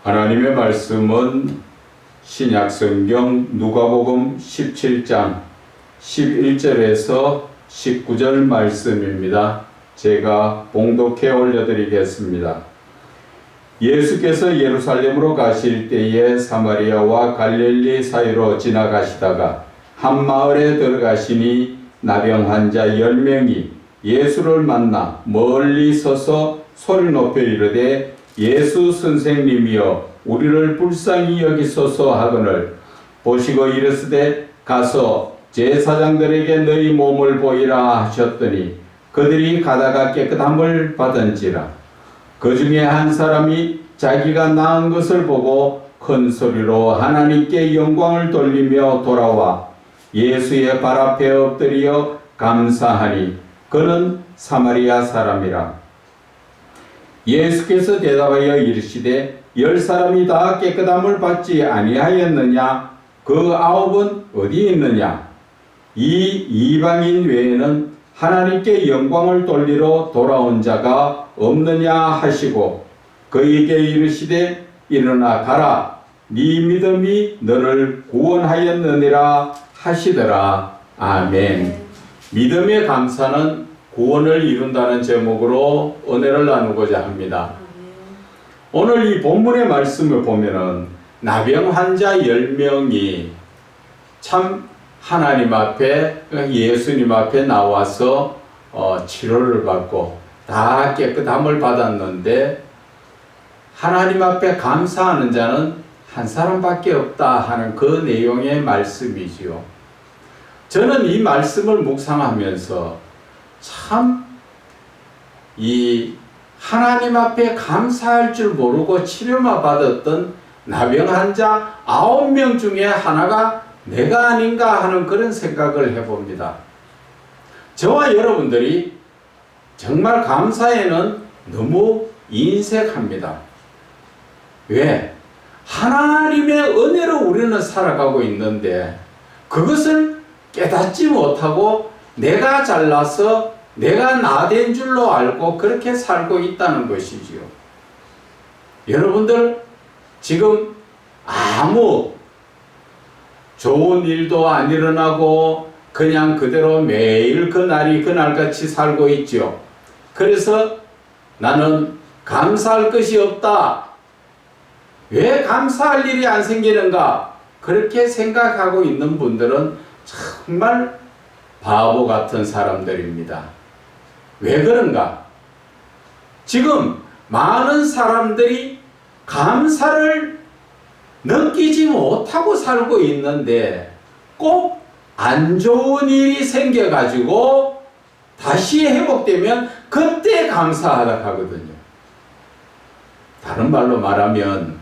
하나님의 말씀은 신약성경 누가복음 17장 11절에서 19절 말씀입니다. 제가 봉독해 올려드리겠습니다. 예수께서 예루살렘으로 가실 때에 사마리아와 갈릴리 사이로 지나가시다가 한 마을에 들어가시니 나병 환자 10명이 예수를 만나 멀리 서서 소리 높여 이르되 예수 선생님이여 우리를 불쌍히 여기소서 하거늘 보시고 이르시되 가서 제사장들에게 너희 몸을 보이라 하셨더니 그들이 가다가 깨끗함을 받은지라. 그 중에 한 사람이 자기가 나은 것을 보고 큰 소리로 하나님께 영광을 돌리며 돌아와 예수의 발 앞에 엎드려 감사하니 그는 사마리아 사람이라. 예수께서 대답하여 이르시되 10사람이 다 깨끗함을 받지 아니하였느냐? 그 9은 어디 있느냐? 이 이방인 외에는 하나님께 영광을 돌리러 돌아온 자가 없느냐 하시고 그에게 이르시되 일어나 가라 네 믿음이 너를 구원하였느니라 하시더라. 아멘. 믿음의 감사는 구원을 이룬다는 제목으로 은혜를 나누고자 합니다. 오늘 이 본문의 말씀을 보면은 나병 환자 10명이 참 하나님 앞에 예수님 앞에 나와서 치료를 받고 다 깨끗함을 받았는데 하나님 앞에 감사하는 자는 한 사람밖에 없다 하는 그 내용의 말씀이지요. 저는 이 말씀을 묵상하면서 참 이 하나님 앞에 감사할 줄 모르고 치료만 받았던 나병 환자 9명 중에 하나가 내가 아닌가 하는 그런 생각을 해봅니다. 저와 여러분들이 정말 감사에는 너무 인색합니다. 왜? 하나님의 은혜로 우리는 살아가고 있는데 그것을 깨닫지 못하고 내가 잘나서 내가 나된 줄로 알고 그렇게 살고 있다는 것이지요. 여러분들 지금 아무 좋은 일도 안 일어나고 그냥 그대로 매일 그날이 그날같이 살고 있죠. 그래서 나는 감사할 것이 없다. 왜 감사할 일이 안 생기는가? 그렇게 생각하고 있는 분들은 정말 바보 같은 사람들입니다. 왜 그런가? 지금 많은 사람들이 감사를 느끼지 못하고 살고 있는데 꼭 안 좋은 일이 생겨가지고 다시 회복되면 그때 감사하다 하거든요. 다른 말로 말하면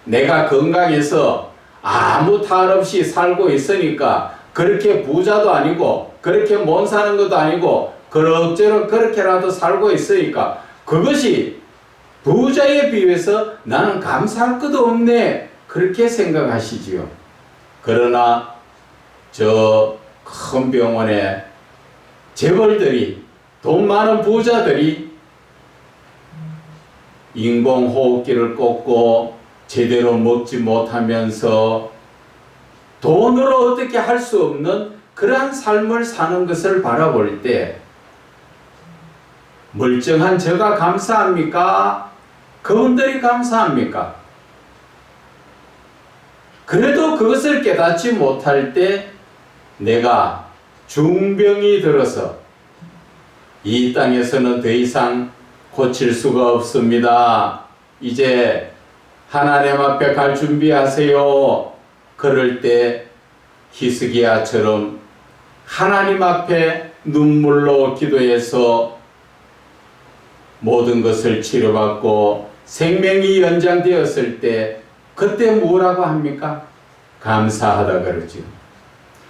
내가 건강해서 아무 탈 없이 살고 있으니까 그렇게 부자도 아니고 그렇게 못 사는 것도 아니고 그럭저럭 그렇게라도 살고 있으니까 그것이 부자에 비해서 나는 감사할 것도 없네 그렇게 생각하시지요. 그러나 저 큰 병원에 재벌들이 돈 많은 부자들이 인공호흡기를 꽂고 제대로 먹지 못하면서 돈으로 어떻게 할 수 없는 그러한 삶을 사는 것을 바라볼 때 멀쩡한 저가 감사합니까? 그분들이 감사합니까? 그래도 그것을 깨닫지 못할 때 내가 중병이 들어서 이 땅에서는 더 이상 고칠 수가 없습니다. 이제 하나님 앞에 갈 준비하세요. 그럴 때 히스기야처럼 하나님 앞에 눈물로 기도해서 모든 것을 치료받고 생명이 연장되었을 때 그때 뭐라고 합니까? 감사하다 그러죠.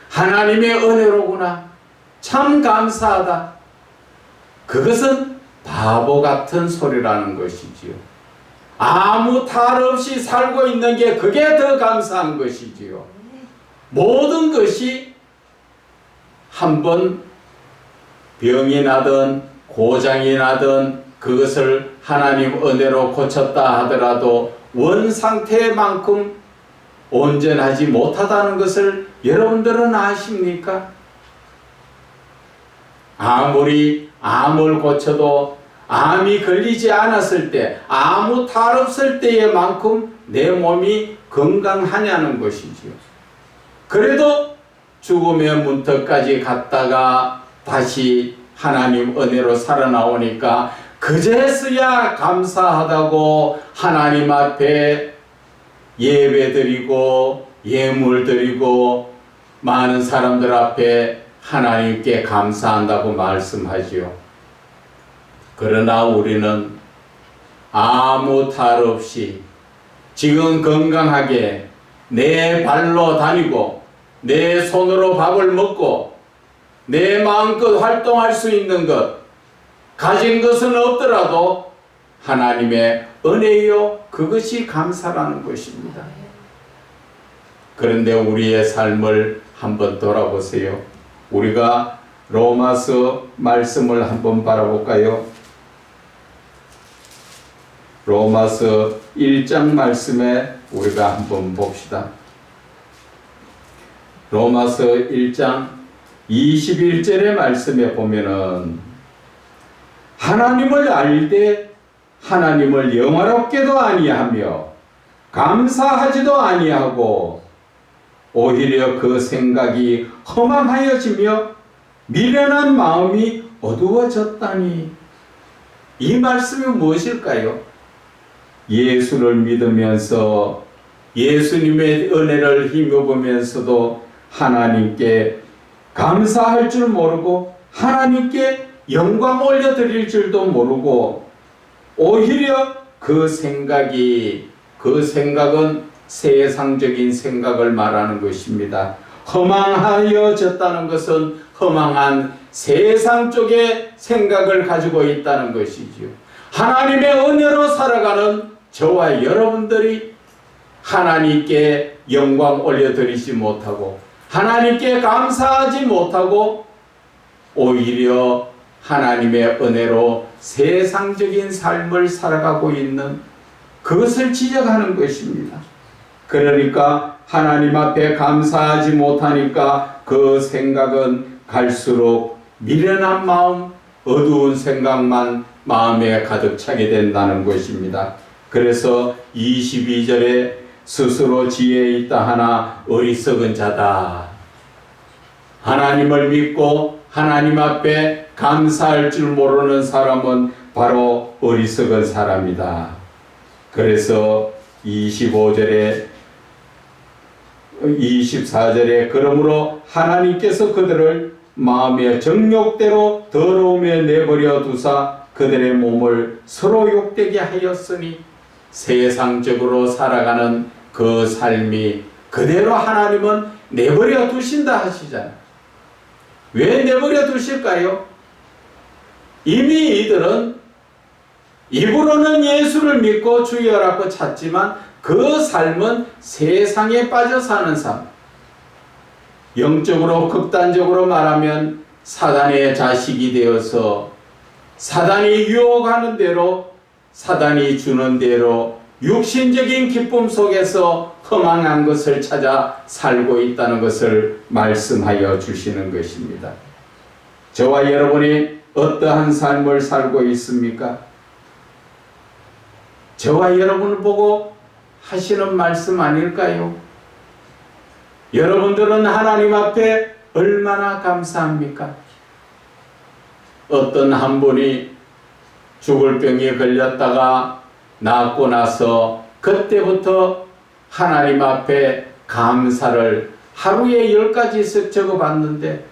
하나님의 은혜로구나. 참 감사하다. 그것은 바보 같은 소리라는 것이지요. 아무 탈 없이 살고 있는 게 그게 더 감사한 것이지요. 모든 것이 한번 병이 나든 고장이 나든 그것을 하나님 은혜로 고쳤다 하더라도 원 상태만큼 온전하지 못하다는 것을 여러분들은 아십니까? 아무리 암을 고쳐도 암이 걸리지 않았을 때, 아무 탈 없을 때에만큼 내 몸이 건강하냐는 것이지요. 그래도 죽음의 문턱까지 갔다가 다시 하나님 은혜로 살아나오니까 그제서야 감사하다고 하나님 앞에 예배드리고 예물드리고 많은 사람들 앞에 하나님께 감사한다고 말씀하지요. 그러나 우리는 아무 탈 없이 지금 건강하게 내 발로 다니고 내 손으로 밥을 먹고 내 마음껏 활동할 수 있는 것, 가진 것은 없더라도 하나님의 은혜요, 그것이 감사라는 것입니다. 그런데 우리의 삶을 한번 돌아보세요. 우리가 로마서 말씀을 한번 바라볼까요? 로마서 1장 말씀에 우리가 한번 봅시다. 로마서 1장 21절의 말씀에 보면은 하나님을 알되 하나님을 영화롭게도 아니하며 감사하지도 아니하고 오히려 그 생각이 허망하여지며 미련한 마음이 어두워졌다니. 이 말씀이 무엇일까요? 예수를 믿으면서 예수님의 은혜를 힘입으면서도 하나님께 감사할 줄 모르고 하나님께 영광 올려드릴 줄도 모르고 오히려 그 생각은 세상적인 생각을 말하는 것입니다. 허망하여졌다는 것은 허망한 세상 쪽의 생각을 가지고 있다는 것이지요. 하나님의 은혜로 살아가는 저와 여러분들이 하나님께 영광 올려드리지 못하고 하나님께 감사하지 못하고 오히려 하나님의 은혜로 세상적인 삶을 살아가고 있는 그것을 지적하는 것입니다. 그러니까 하나님 앞에 감사하지 못하니까 그 생각은 갈수록 미련한 마음, 어두운 생각만 마음에 가득 차게 된다는 것입니다. 그래서 22절에 스스로 지혜에 있다 하나 어리석은 자다. 하나님을 믿고 하나님 앞에 감사할 줄 모르는 사람은 바로 어리석은 사람이다. 그래서 24절에 그러므로 하나님께서 그들을 마음의 정욕대로 더러움에 내버려 두사 그들의 몸을 서로 욕되게 하였으니 세상적으로 살아가는 그 삶이 그대로 하나님은 내버려 두신다 하시잖아요. 왜 내버려 두실까요? 이미 이들은 입으로는 예수를 믿고 주여라고 찾지만 그 삶은 세상에 빠져 사는 삶. 영적으로 극단적으로 말하면 사단의 자식이 되어서 사단이 유혹하는 대로 사단이 주는 대로 육신적인 기쁨 속에서 허망한 것을 찾아 살고 있다는 것을 말씀하여 주시는 것입니다. 저와 여러분이 어떠한 삶을 살고 있습니까? 저와 여러분을 보고 하시는 말씀 아닐까요? 여러분들은 하나님 앞에 얼마나 감사합니까? 어떤 한 분이 죽을 병에 걸렸다가 낫고 나서 그때부터 하나님 앞에 감사를 하루에 10가지씩 적어봤는데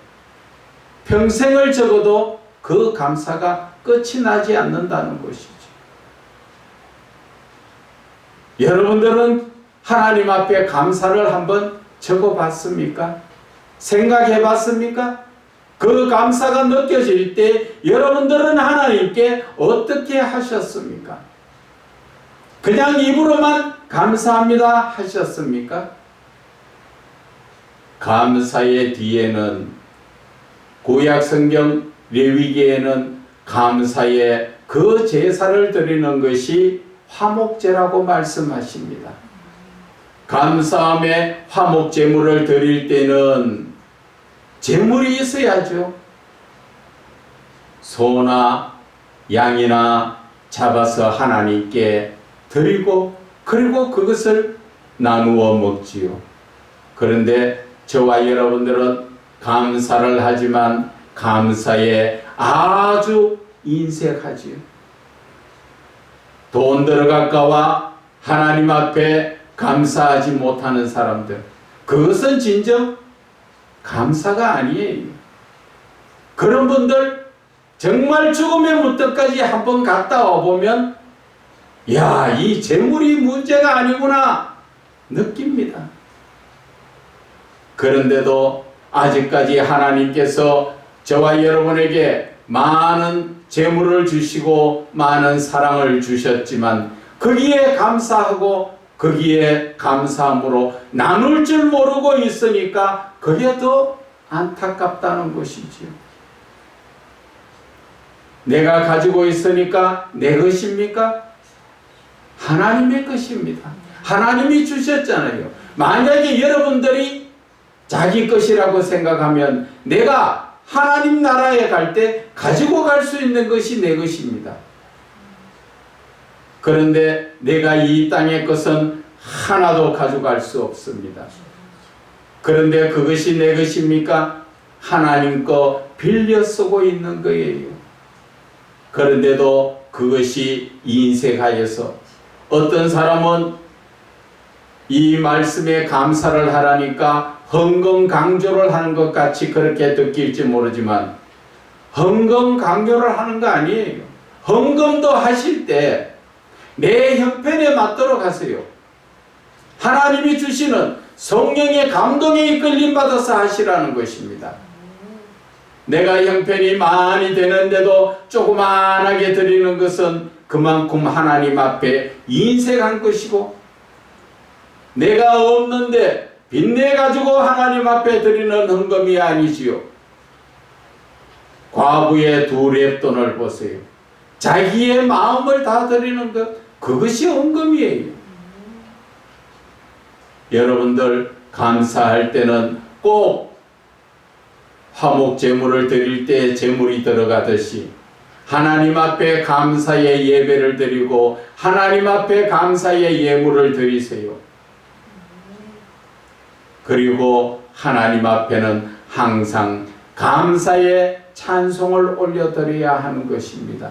평생을 적어도 그 감사가 끝이 나지 않는다는 것이죠. 여러분들은 하나님 앞에 감사를 한번 적어봤습니까? 생각해봤습니까? 그 감사가 느껴질 때 여러분들은 하나님께 어떻게 하셨습니까? 그냥 입으로만 감사합니다 하셨습니까? 감사의 뒤에는 구약 성경 레위기에는 감사의 그 제사를 드리는 것이 화목제라고 말씀하십니다. 감사함에 화목제물을 드릴 때는 제물이 있어야죠. 소나 양이나 잡아서 하나님께 드리고 그리고 그것을 나누어 먹지요. 그런데 저와 여러분들은 감사를 하지만 감사에 아주 인색하지요. 돈 들어갈까와 하나님 앞에 감사하지 못하는 사람들, 그것은 진정 감사가 아니에요. 그런 분들 정말 죽음의 문턱까지 한번 갔다 와보면 야, 이 재물이 문제가 아니구나 느낍니다. 그런데도 아직까지 하나님께서 저와 여러분에게 많은 재물을 주시고 많은 사랑을 주셨지만 거기에 감사하고 거기에 감사함으로 나눌 줄 모르고 있으니까 그게 더 안타깝다는 것이지요. 내가 가지고 있으니까 내 것입니까? 하나님의 것입니다. 하나님이 주셨잖아요. 만약에 여러분들이 자기 것이라고 생각하면 내가 하나님 나라에 갈 때 가지고 갈 수 있는 것이 내 것입니다. 그런데 내가 이 땅의 것은 하나도 가져갈 수 없습니다. 그런데 그것이 내 것입니까? 하나님 거 빌려 쓰고 있는 거예요. 그런데도 그것이 인색하여서 어떤 사람은 이 말씀에 감사를 하라니까 헌금 강조를 하는 것 같이 그렇게 느낄지 모르지만 헌금 강요를 하는 거 아니에요. 헌금도 하실 때 내 형편에 맞도록 하세요. 하나님이 주시는 성령의 감동에 이끌림 받아서 하시라는 것입니다. 내가 형편이 많이 되는데도 조그만하게 드리는 것은 그만큼 하나님 앞에 인색한 것이고, 내가 없는데 빚내 가지고 하나님 앞에 드리는 헌금이 아니지요. 과부의 2렙돈을 보세요. 자기의 마음을 다 드리는 것, 그것이 헌금이에요. 여러분들 감사할 때는 꼭 화목제물을 드릴 때 제물이 들어가듯이 하나님 앞에 감사의 예배를 드리고 하나님 앞에 감사의 예물을 드리세요. 그리고 하나님 앞에는 항상 감사의 찬송을 올려드려야 하는 것입니다.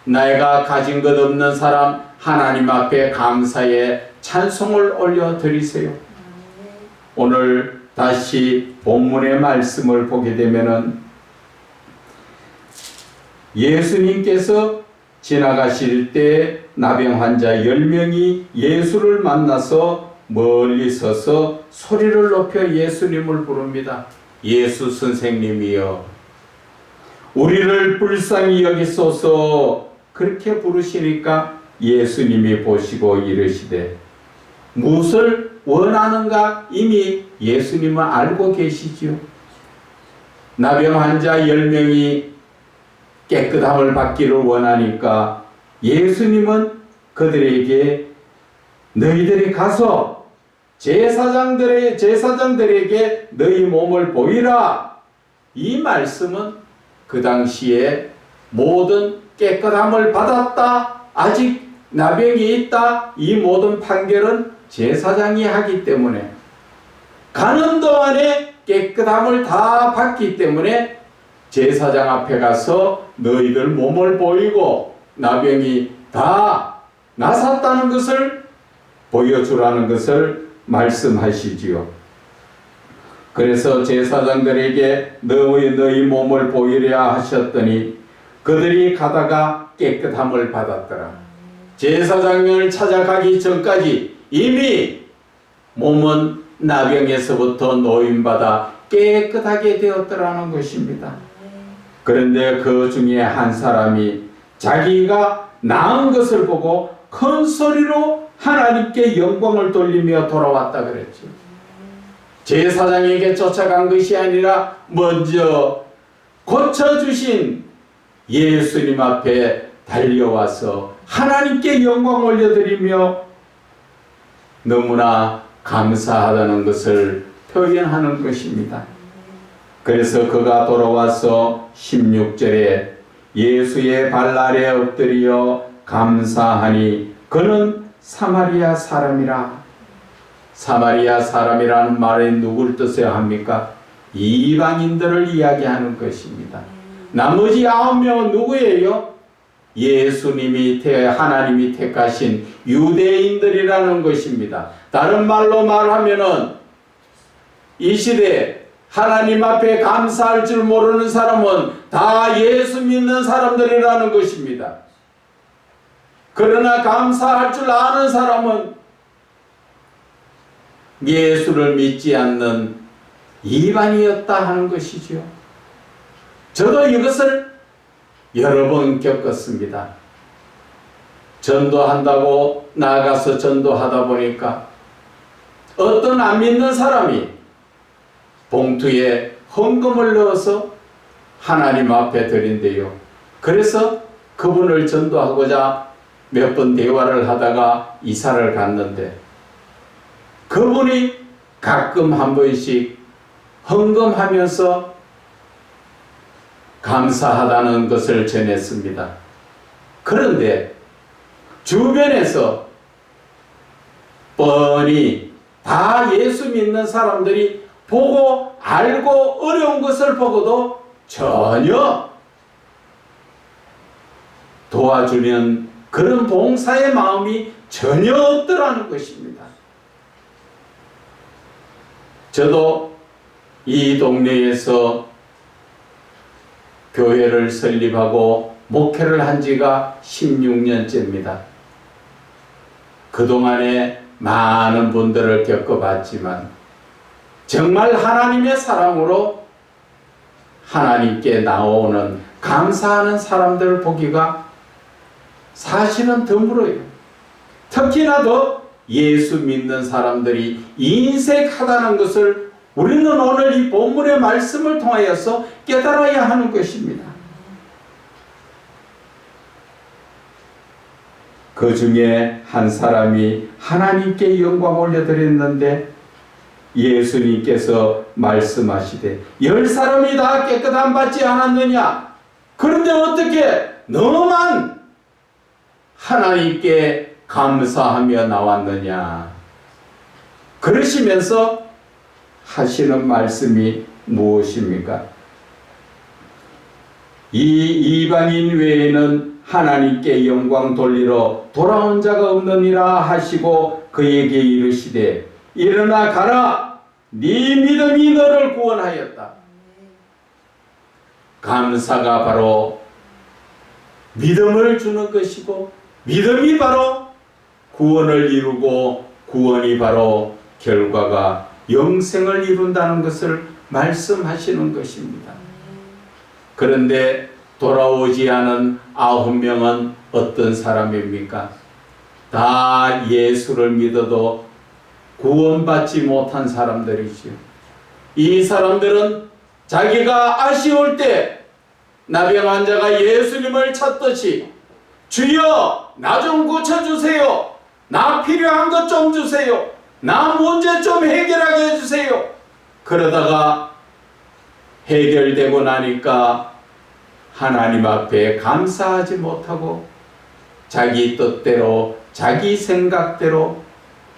내가 가진 것 없는 사람 하나님 앞에 감사의 찬송을 올려드리세요. 오늘 다시 본문의 말씀을 보게 되면은 예수님께서 지나가실 때 나병 환자 10명이 예수를 만나서 멀리 서서 소리를 높여 예수님을 부릅니다. 예수 선생님이여, 우리를 불쌍히 여기소서. 그렇게 부르시니까 예수님이 보시고 이르시되, 무엇을 원하는가 이미 예수님은 알고 계시지요. 나병 환자 10명이 깨끗함을 받기를 원하니까 예수님은 그들에게 너희들이 가서 제사장들에게 너희 몸을 보이라. 이 말씀은 그 당시에 모든 깨끗함을 받았다, 아직 나병이 있다, 이 모든 판결은 제사장이 하기 때문에, 가는 동안에 깨끗함을 다 받기 때문에 제사장 앞에 가서 너희들 몸을 보이고 나병이 다 나섰다는 것을 보여주라는 것을 말씀하시지요. 그래서 제사장들에게 너희 몸을 보이려 하셨더니 그들이 가다가 깨끗함을 받았더라. 제사장을 찾아가기 전까지 이미 몸은 나병에서부터 노임받아 깨끗하게 되었더라는 것입니다. 그런데 그 중에 한 사람이 자기가 나은 것을 보고 큰 소리로 하나님께 영광을 돌리며 돌아왔다 그랬죠. 제사장에게 쫓아간 것이 아니라 먼저 고쳐주신 예수님 앞에 달려와서 하나님께 영광 올려드리며 너무나 감사하다는 것을 표현하는 것입니다. 그래서 그가 돌아와서 16절에 예수의 발 아래 엎드려 감사하니 그는 사마리아 사람이라. 사마리아 사람이라는 말은 누굴 뜻해야 합니까? 이방인들을 이야기하는 것입니다. 나머지 9명은 누구예요? 예수님이 하나님이 택하신 유대인들이라는 것입니다. 다른 말로 말하면은 이 시대에 하나님 앞에 감사할 줄 모르는 사람은 다 예수 믿는 사람들이라는 것입니다. 그러나 감사할 줄 아는 사람은 예수를 믿지 않는 이방이었다 하는 것이죠. 저도 이것을 여러 번 겪었습니다. 전도한다고 나가서 전도하다 보니까 어떤 안 믿는 사람이 봉투에 헌금을 넣어서 하나님 앞에 드린대요. 그래서 그분을 전도하고자 몇 번 대화를 하다가 이사를 갔는데 그분이 가끔 한 번씩 헌금하면서 감사하다는 것을 전했습니다. 그런데 주변에서 뻔히 다 예수 믿는 사람들이 보고 알고 어려운 것을 보고도 전혀 도와주는 그런 봉사의 마음이 전혀 없더라는 것입니다. 저도 이 동네에서 교회를 설립하고 목회를 한 지가 16년째입니다. 그동안에 많은 분들을 겪어봤지만 정말 하나님의 사랑으로 하나님께 나오는 감사하는 사람들을 보기가 사실은 드물어요. 특히나 더 예수 믿는 사람들이 인색하다는 것을 우리는 오늘 이 본문의 말씀을 통하여서 깨달아야 하는 것입니다. 그 중에 한 사람이 하나님께 영광 올려드렸는데 예수님께서 말씀하시되 10사람이 다 깨끗함 받지 않았느냐? 그런데 어떻게 너만 하나님께 감사하며 나왔느냐? 그러시면서 하시는 말씀이 무엇입니까? 이 이방인 외에는 하나님께 영광 돌리러 돌아온 자가 없느니라 하시고 그에게 이르시되 일어나 가라, 네 믿음이 너를 구원하였다. 감사가 바로 믿음을 주는 것이고 믿음이 바로 구원을 이루고 구원이 바로 결과가 영생을 이룬다는 것을 말씀하시는 것입니다. 그런데 돌아오지 않은 9명은 어떤 사람입니까? 다 예수를 믿어도 구원받지 못한 사람들이지요. 이 사람들은 자기가 아쉬울 때 나병 환자가 예수님을 찾듯이 주여 나 좀 고쳐주세요. 나 필요한 것 좀 주세요. 나 문제 좀 해결하게 해주세요. 그러다가 해결되고 나니까 하나님 앞에 감사하지 못하고 자기 뜻대로 자기 생각대로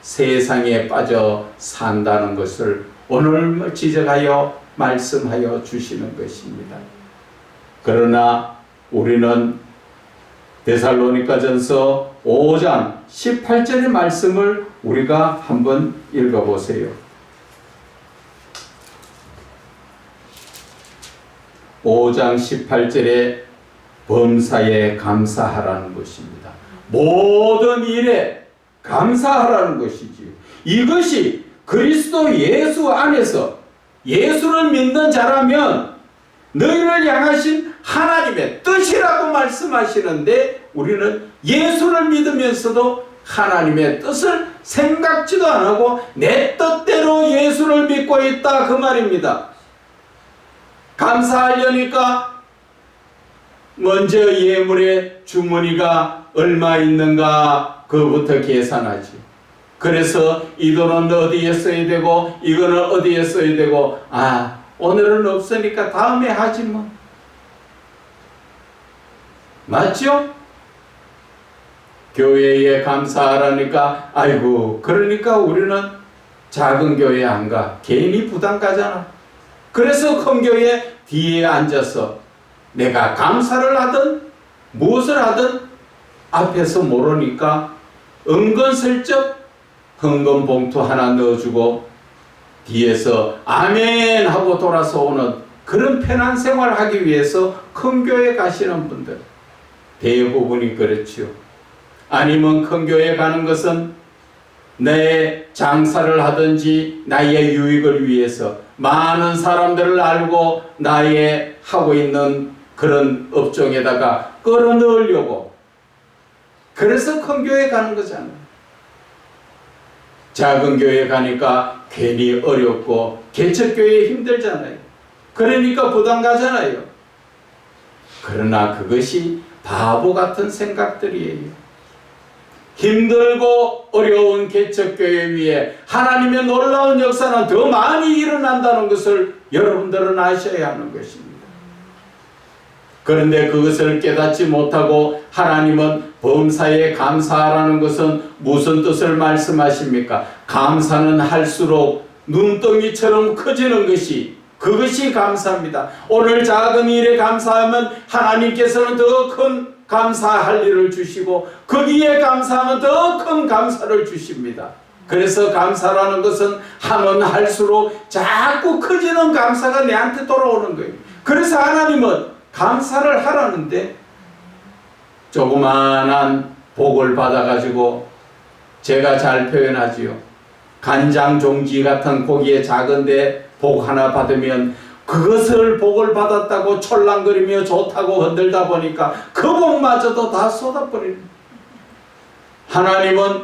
세상에 빠져 산다는 것을 오늘 지적하여 말씀하여 주시는 것입니다. 그러나 우리는 데살로니가전서 5장 18절의 말씀을 우리가 한번 읽어보세요. 5장 18절에 범사에 감사하라는 것입니다. 모든 일에 감사하라는 것이지요. 이것이 그리스도 예수 안에서 예수를 믿는 자라면 너희를 향하신 하나님의 뜻이라고 말씀하시는데 우리는 예수를 믿으면서도 하나님의 뜻을 생각지도 안 하고 내 뜻대로 예수를 믿고 있다 그 말입니다. 감사하려니까 먼저 예물의 주머니가 얼마 있는가 그부터 계산하지. 그래서 이 돈은 어디에 써야 되고 이거는 어디에 써야 되고 오늘은 없으니까 다음에 하지 뭐. 맞죠? 교회에 감사하라니까 아이고 그러니까 우리는 작은 교회 안 가. 괜히 부담 가잖아. 그래서 큰 교회 뒤에 앉아서 내가 감사를 하든 무엇을 하든 앞에서 모르니까 은근슬쩍 헌금 봉투 하나 넣어주고 뒤에서 아멘 하고 돌아서 오는 그런 편한 생활을 하기 위해서 큰 교회 가시는 분들 대부분이 그렇지요. 아니면 큰 교회 가는 것은 내 장사를 하든지 나의 유익을 위해서 많은 사람들을 알고 나의 하고 있는 그런 업종에다가 끌어넣으려고 그래서 큰 교회 가는 거잖아요. 작은 교회 가니까 괜히 어렵고 개척교회 힘들잖아요. 그러니까 부담 가잖아요. 그러나 그것이 바보 같은 생각들이에요. 힘들고 어려운 개척교회 위에 하나님의 놀라운 역사는 더 많이 일어난다는 것을 여러분들은 아셔야 하는 것입니다. 그런데 그것을 깨닫지 못하고 하나님은 범사에 감사하라는 것은 무슨 뜻을 말씀하십니까? 감사는 할수록 눈덩이처럼 커지는 것이 그것이 감사입니다. 오늘 작은 일에 감사하면 하나님께서는 더 큰 감사할 일을 주시고 거기에 감사하면 더 큰 감사를 주십니다. 그래서 감사라는 것은 하면 할수록 자꾸 커지는 감사가 내한테 돌아오는 거예요. 그래서 하나님은 감사를 하라는데 조그만한 복을 받아가지고 제가 잘 표현하지요. 간장 종지 같은 고기에 작은데 복 하나 받으면 그것을 복을 받았다고 촐랑거리며 좋다고 흔들다 보니까 그 복마저도 다 쏟아버리는. 하나님은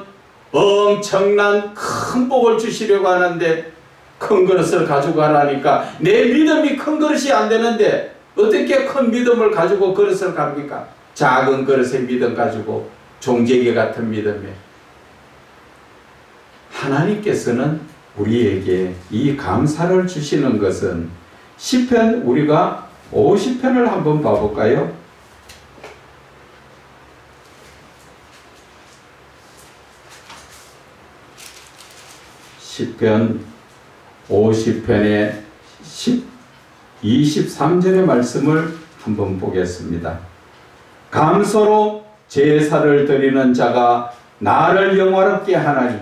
엄청난 큰 복을 주시려고 하는데 큰 그릇을 가지고 가라니까 내 믿음이 큰 그릇이 안 되는데 어떻게 큰 믿음을 가지고 그릇을 갑니까? 작은 그릇의 믿음 가지고 종재기 같은 믿음에. 하나님께서는 우리에게 이 감사를 주시는 것은 시편 우리가 50편을 한번 봐볼까요? 시편 50편의 23절의 말씀을 한번 보겠습니다. 감사로 제사를 드리는 자가 나를 영화롭게 하나니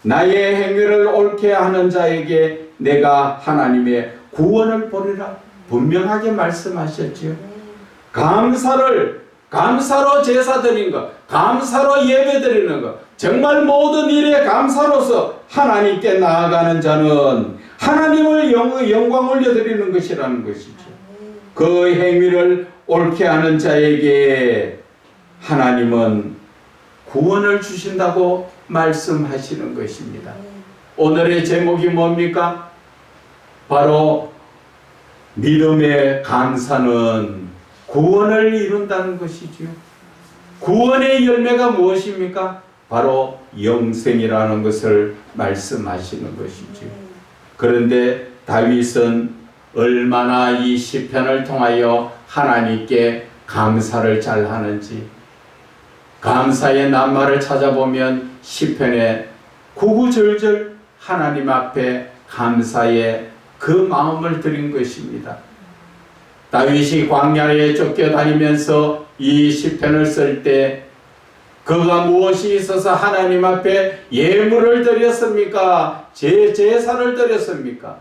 나의 행위를 옳게 하는 자에게 내가 하나님의 구원을 보리라. 분명하게 말씀하셨지요. 감사로 제사 드리는 것, 감사로 예배 드리는 것, 정말 모든 일에 감사로서 하나님께 나아가는 자는 하나님을 영광 올려드리는 것이라는 것이죠. 그 행위를 옳게 하는 자에게 하나님은 구원을 주신다고 말씀하시는 것입니다. 오늘의 제목이 뭡니까? 바로 믿음의 감사는 구원을 이룬다는 것이지요. 구원의 열매가 무엇입니까? 바로 영생이라는 것을 말씀하시는 것이지요. 그런데 다윗은 얼마나 이 시편을 통하여 하나님께 감사를 잘 하는지, 감사의 낱말을 찾아보면 시편에 구구절절 하나님 앞에 감사의 그 마음을 드린 것입니다. 다윗이 광야에 쫓겨다니면서 이 시편을 쓸 때 그가 무엇이 있어서 하나님 앞에 예물을 드렸습니까? 제사를 드렸습니까?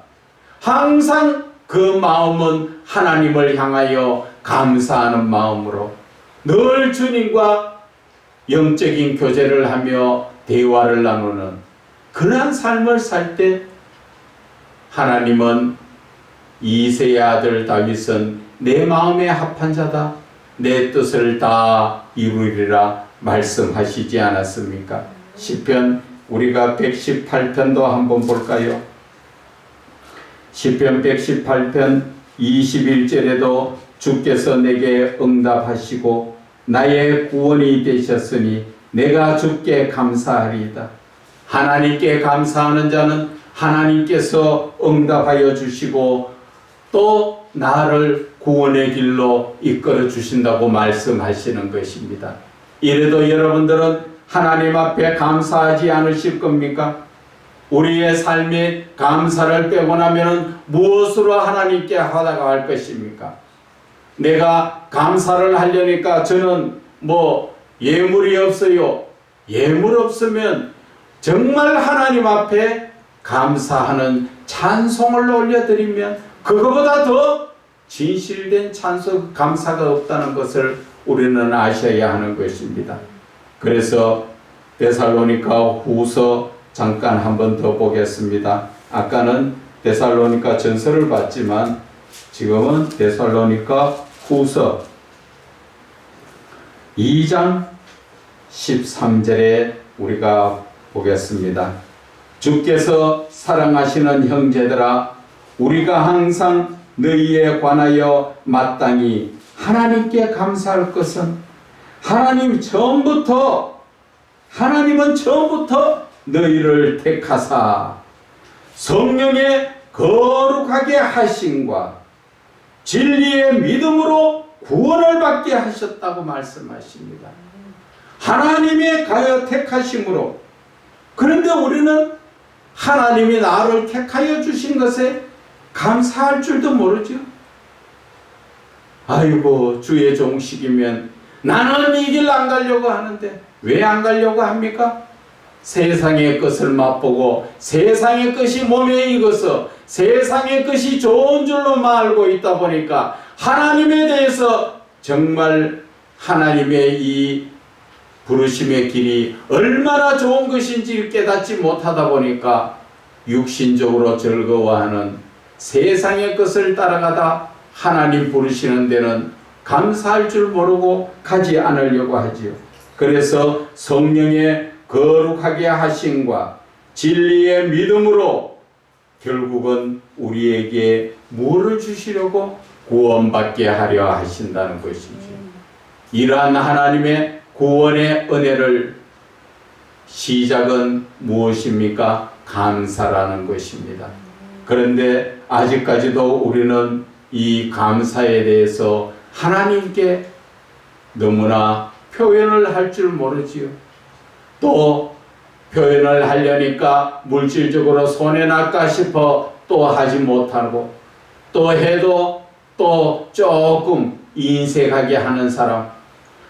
항상 그 마음은 하나님을 향하여 감사하는 마음으로 늘 주님과 영적인 교제를 하며 대화를 나누는 그러한 삶을 살 때 하나님은 이새의 아들 다윗은 내 마음에 합한 자다, 내 뜻을 다 이루리라 말씀하시지 않았습니까? 시편 우리가 118편도 한번 볼까요? 시편 118편 21절에도 주께서 내게 응답하시고 나의 구원이 되셨으니 내가 주께 감사하리이다. 하나님께 감사하는 자는 하나님께서 응답하여 주시고 또 나를 구원의 길로 이끌어 주신다고 말씀하시는 것입니다. 이래도 여러분들은 하나님 앞에 감사하지 않으실 겁니까? 우리의 삶에 감사를 빼고 나면 무엇으로 하나님께 하다가 것입니까? 내가 감사를 하려니까 저는 예물이 없어요. 예물 없으면 정말 하나님 앞에 감사하는 찬송을 올려드리면 그거보다 더 진실된 찬송, 감사가 없다는 것을 우리는 아셔야 하는 것입니다. 그래서 데살로니가 후서 잠깐 한 번 더 보겠습니다. 아까는 데살로니가 전서를 봤지만 지금은 데살로니가 후서 2장 13절에 우리가 보겠습니다. 주께서 사랑하시는 형제들아, 우리가 항상 너희에 관하여 마땅히 하나님께 감사할 것은 하나님은 처음부터 너희를 택하사 성령의 거룩하게 하심과 진리의 믿음으로 구원을 받게 하셨다고 말씀하십니다. 하나님의 가여 택하심으로. 그런데 우리는 하나님이 나를 택하여 주신 것에 감사할 줄도 모르죠. 아이고, 주의 종식이면 나는 이 길 안 가려고 하는데 왜 안 가려고 합니까? 세상의 것을 맛보고 세상의 것이 몸에 익어서 세상의 것이 좋은 줄로 알고 있다 보니까 하나님에 대해서 정말 하나님의 이 부르심의 길이 얼마나 좋은 것인지 깨닫지 못하다 보니까 육신적으로 즐거워하는 세상의 것을 따라가다 하나님 부르시는 데는 감사할 줄 모르고 가지 않으려고 하지요. 그래서 성령의 거룩하게 하심과 진리의 믿음으로 결국은 우리에게 무엇을 주시려고 구원받게 하려 하신다는 것이죠. 이러한 하나님의 구원의 은혜를 시작은 무엇입니까? 감사라는 것입니다. 그런데 아직까지도 우리는 이 감사에 대해서 하나님께 너무나 표현을 할 줄 모르지요. 또 표현을 하려니까 물질적으로 손해날까 싶어 또 하지 못하고, 또 해도 또 조금 인색하게 하는 사람.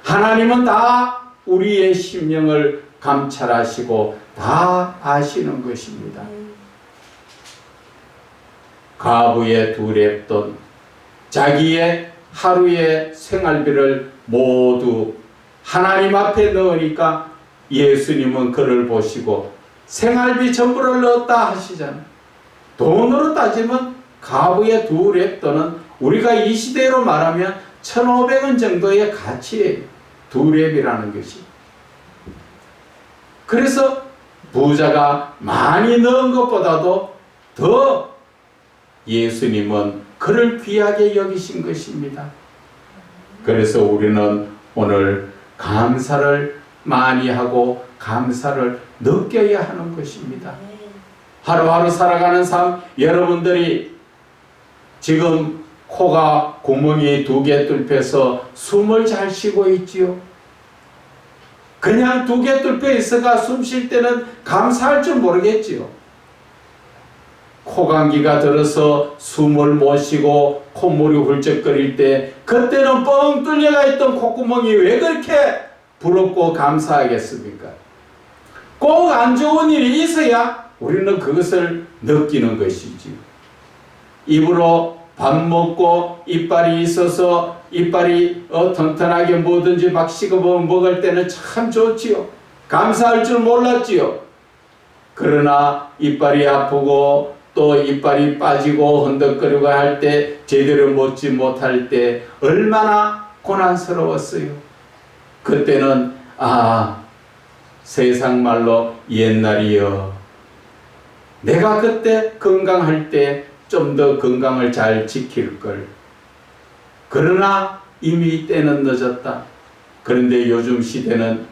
하나님은 다 우리의 심령을 감찰하시고 다 아시는 것입니다. 과부의 두 랩돈, 자기의 하루의 생활비를 모두 하나님 앞에 넣으니까 예수님은 그를 보시고 생활비 전부를 넣었다 하시잖아요. 돈으로 따지면 과부의 두 랩돈은 우리가 이 시대로 말하면 1,500원 정도의 가치예요. 두 랩이라는 것이. 그래서 부자가 많이 넣은 것보다도 더 예수님은 그를 귀하게 여기신 것입니다. 그래서 우리는 오늘 감사를 많이 하고 감사를 느껴야 하는 것입니다. 하루하루 살아가는 삶, 여러분들이 지금 코가 구멍이 2개 뚫혀서 숨을 잘 쉬고 있지요. 그냥 2개 뚫혀 있어가 숨 쉴 때는 감사할 줄 모르겠지요. 코감기가 들어서 숨을 못 쉬고 콧물이 훌쩍거릴 때 그때는 뻥 뚫려가 있던 콧구멍이 왜 그렇게 부럽고 감사하겠습니까? 꼭 안 좋은 일이 있어야 우리는 그것을 느끼는 것이지. 입으로 밥 먹고 이빨이 있어서 이빨이 튼튼하게 뭐든지 막 씹어 먹을 때는 참 좋지요. 감사할 줄 몰랐지요. 그러나 이빨이 아프고 또 이빨이 빠지고 흔들거리고 할 때 제대로 먹지 못할 때 얼마나 고난스러웠어요. 그때는 세상 말로 옛날이여, 내가 그때 건강할 때 좀 더 건강을 잘 지킬 걸. 그러나 이미 때는 늦었다. 그런데 요즘 시대는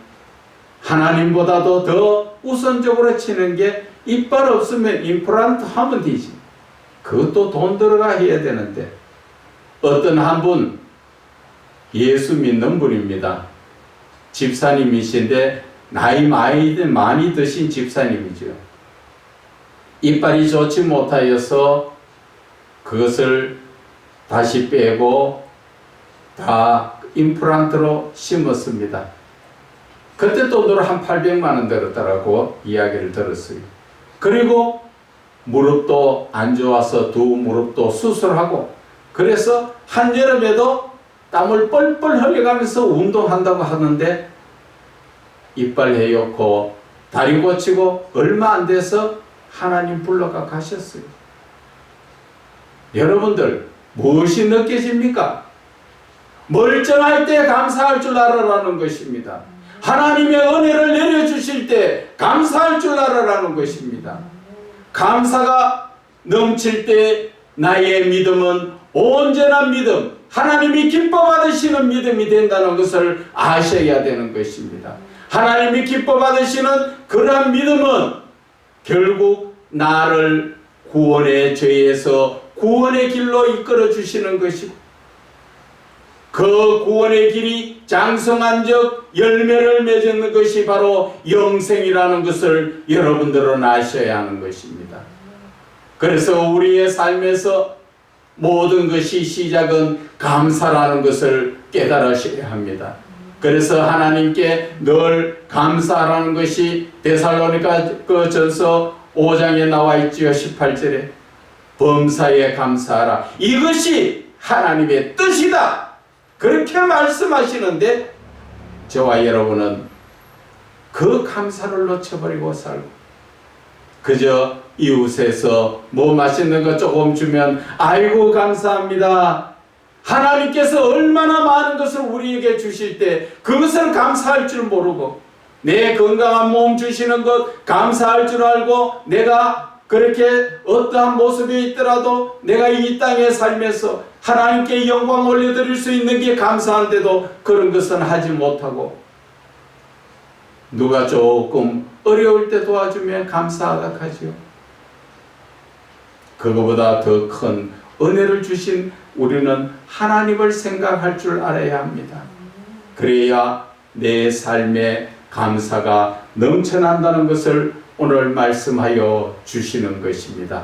하나님보다도 더 우선적으로 치는 게 이빨 없으면 임플란트 하면 되지. 그것도 돈 들어가 해야 되는데 어떤 한 분 예수 믿는 분입니다. 집사님이신데 나이 많이 드신 집사님이죠. 이빨이 좋지 못하여서 그것을 다시 빼고 다 임플란트로 심었습니다. 그때 돈으로 한 800만 원 들었다라고 이야기를 들었어요. 그리고 무릎도 안 좋아서 두 무릎도 수술하고 그래서 한여름에도 땀을 뻘뻘 흘려가면서 운동한다고 하는데 이빨 해였고 다리 고치고 얼마 안 돼서 하나님 불러가 가셨어요. 여러분들 무엇이 느껴집니까? 멀쩡할 때 감사할 줄 알아라는 것입니다. 하나님의 은혜를 내려주실 때 감사할 줄 알아라는 것입니다. 감사가 넘칠 때 나의 믿음은 온전한 믿음, 하나님이 기뻐 받으시는 믿음이 된다는 것을 아셔야 되는 것입니다. 하나님이 기뻐 받으시는 그러한 믿음은 결국 나를 구원의 죄에서 구원의 길로 이끌어 주시는 것이고 그 구원의 길이 장성한적 열매를 맺는 것이 바로 영생이라는 것을 여러분들은 아셔야 하는 것입니다. 그래서 우리의 삶에서 모든 것이 시작은 감사라는 것을 깨달으셔야 합니다. 그래서 하나님께 늘 감사하라는 것이 데살로니가 그 전서 5장에 나와 있지요. 18절에 범사에 감사하라. 이것이 하나님의 뜻이다. 그렇게 말씀하시는데 저와 여러분은 그 감사를 놓쳐버리고 살고 그저 이웃에서 뭐 맛있는 거 조금 주면 아이고 감사합니다. 하나님께서 얼마나 많은 것을 우리에게 주실 때 그것을 감사할 줄 모르고 내 건강한 몸 주시는 것 감사할 줄 알고 내가 그렇게 어떠한 모습이 있더라도 내가 이 땅에 살면서 하나님께 영광 올려드릴 수 있는 게 감사한데도 그런 것은 하지 못하고 누가 조금 어려울 때 도와주면 감사하다 하지요. 그거보다 더 큰 은혜를 주신 우리는 하나님을 생각할 줄 알아야 합니다. 그래야 내 삶에 감사가 넘쳐난다는 것을 오늘 말씀하여 주시는 것입니다.